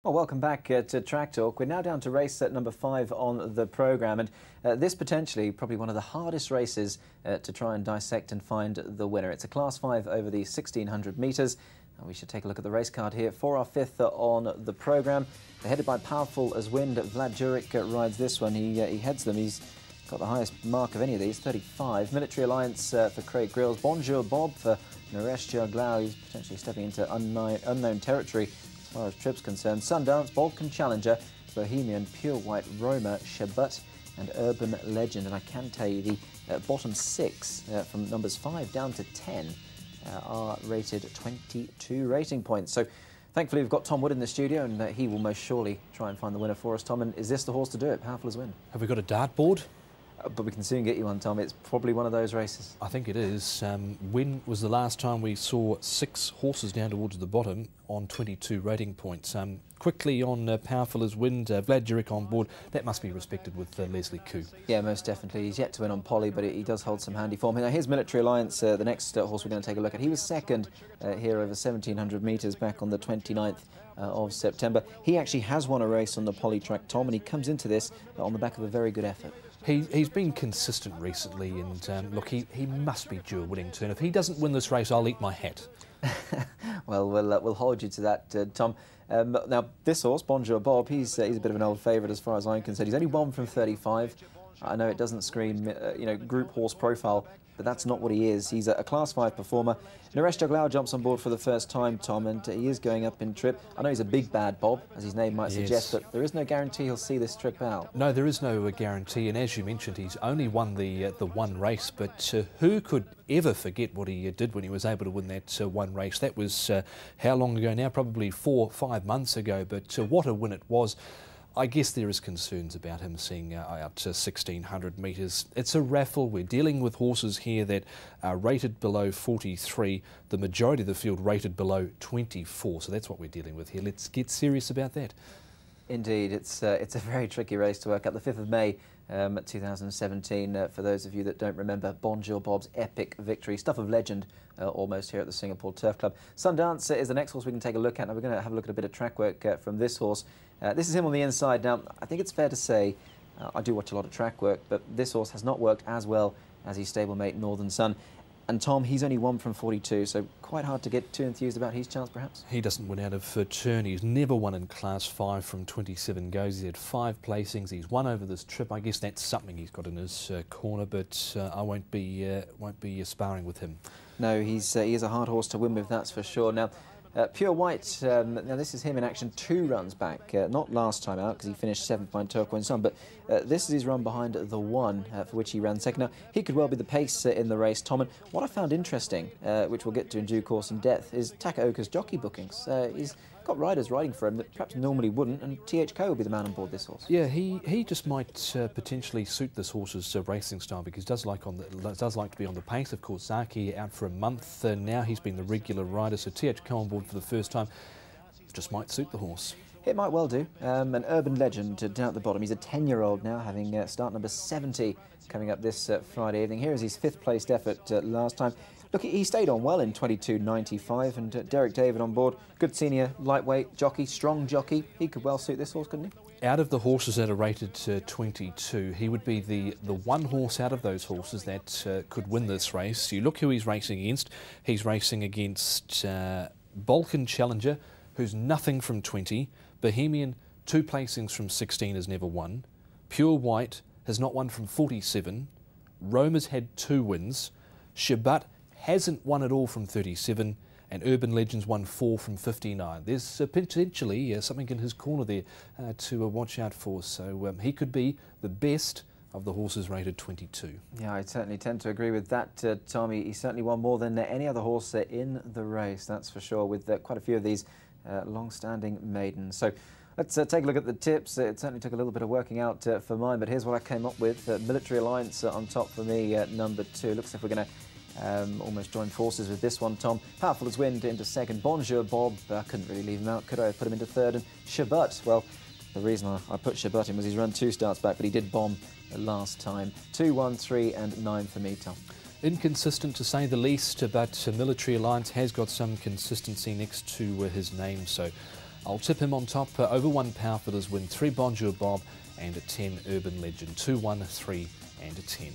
Well, welcome back to Track Talk. We're now down to race set number 5 on the programme, and this potentially probably one of the hardest races to try and dissect and find the winner. It's a Class 5 over the 1600 metres. We should take a look at the race card here for our 5th on the programme. They're headed by Powerful as Wind. Vlad Jurek rides this one. He heads them. He's got the highest mark of any of these, 35. Military Alliance for Craig Grills. Bonjour Bob for Naresh Jaglau. He's potentially stepping into unknown territory as far as trip's concerned. Sundance, Balkan Challenger, Bohemian, Pure White, Roma, Shabbat and Urban Legend. And I can tell you the bottom 6 from numbers 5 down to 10 are rated 22 rating points. So thankfully we've got Tom Wood in the studio, and he will most surely try and find the winner for us. Tom, and is this the horse to do it? Powerful as Wind. Have we got a dartboard? But we can soon get you one, Tom. It's probably one of those races. I think it is. When was the last time we saw 6 horses down towards the bottom on 22 rating points? Quickly on Powerful as Wind, Vlad Jurek on board. That must be respected with Leslie Koo. Yeah, most definitely. He's yet to win on Polly, but he does hold some handy form. Now, here's Military Alliance, the next horse we're going to take a look at. He was second here over 1700 metres back on the 29th of September. He actually has won a race on the Polly track, Tom, and he comes into this on the back of a very good effort. He's been consistent recently, and look, he must be due a winning turn. If he doesn't win this race, I'll eat my hat. Well, we'll hold you to that, Tom. Now, this horse, Bonjour Bob, he's a bit of an old favourite as far as I'm concerned. He's only won from 35. I know it doesn't scream, group horse profile, but that's not what he is. He's a Class 5 performer. Naresh Jaglau jumps on board for the first time, Tom, and he is going up in trip. I know he's a big bad Bob, as his name might suggest, but there is no guarantee he'll see this trip out. No, there is no guarantee, and as you mentioned, he's only won the one race, but who could ever forget what he did when he was able to win that one race? That was how long ago now? Probably 4 or 5 months ago, but what a win it was. I guess there is concerns about him seeing out to 1600 metres. It's a raffle. We're dealing with horses here that are rated below 43. The majority of the field rated below 24. So that's what we're dealing with here. Let's get serious about that. Indeed, it's a very tricky race to work out. The 5th of May 2017, for those of you that don't remember, Bonjour Bob's epic victory. Stuff of legend almost here at the Singapore Turf Club. Sundance is the next horse we can take a look at. Now we're going to have a look at a bit of track work from this horse. This is him on the inside. Now, I think it's fair to say, I do watch a lot of track work, but this horse has not worked as well as his stablemate Northern Sun. And Tom, he's only 1 from 42, so quite hard to get too enthused about his chance, perhaps? He doesn't win out of turn. He's never won in Class 5 from 27 goes. He's had 5 placings. He's won over this trip. I guess that's something he's got in his corner, but I won't be sparring with him. No, he is a hard horse to win with, that's for sure. Now, Pure White, now this is him in action 2 runs back, not last time out because he finished 7th behind Turquoise Sun, but this is his run behind the 1 for which he ran second. Now, he could well be the pace in the race, Tom, and what I found interesting, which we'll get to in due course in depth, is Takaoka's jockey bookings. He's got riders riding for him that perhaps normally wouldn't, and THK will be the man on board this horse. Yeah, he just might potentially suit this horse's racing style, because he does like to be on the pace. Of course, Zaki out for a month now. He's been the regular rider, so THK on board for the first time just might suit the horse. It might well do. An Urban Legend down at the bottom. He's a 10-year-old now, having start number 70 coming up this Friday evening. Here is his 5th placed effort last time. Look, he stayed on well in 22.95, and Derek David on board. Good senior, lightweight jockey, strong jockey. He could well suit this horse, couldn't he? Out of the horses that are rated 22, he would be the one horse out of those horses that could win this race. You look who he's racing against. He's racing against Balkan Challenger, who's nothing from 20. Bohemian, 2 placings from 16, has never won. Pure White has not won from 47. Roma's had 2 wins. Shabbat hasn't won at all from 37, and Urban Legends won 4 from 59. There's potentially something in his corner there to watch out for, so he could be the best of the horses rated 22. Yeah, I certainly tend to agree with that, Tommy. He certainly won more than any other horse in the race, that's for sure, with quite a few of these long-standing maidens. So let's take a look at the tips. It certainly took a little bit of working out for mine, but here's what I came up with. Military Alliance on top for me, number 2. Looks like we're going to almost join forces with this one, Tom. Powerful as Wind into second. Bonjour Bob, I couldn't really leave him out, could I? Put him into third. And Shabbat, well, the reason I put Shabbat in was he's run 2 starts back, but he did bomb last time. 2, 1, 3 and 9 for me, Tom. Inconsistent to say the least, but Military Alliance has got some consistency next to his name, so I'll tip him on top over 1 power for his win, 3 Bonjour Bob and a 10 Urban Legend, 2, 1, 3 and a 10.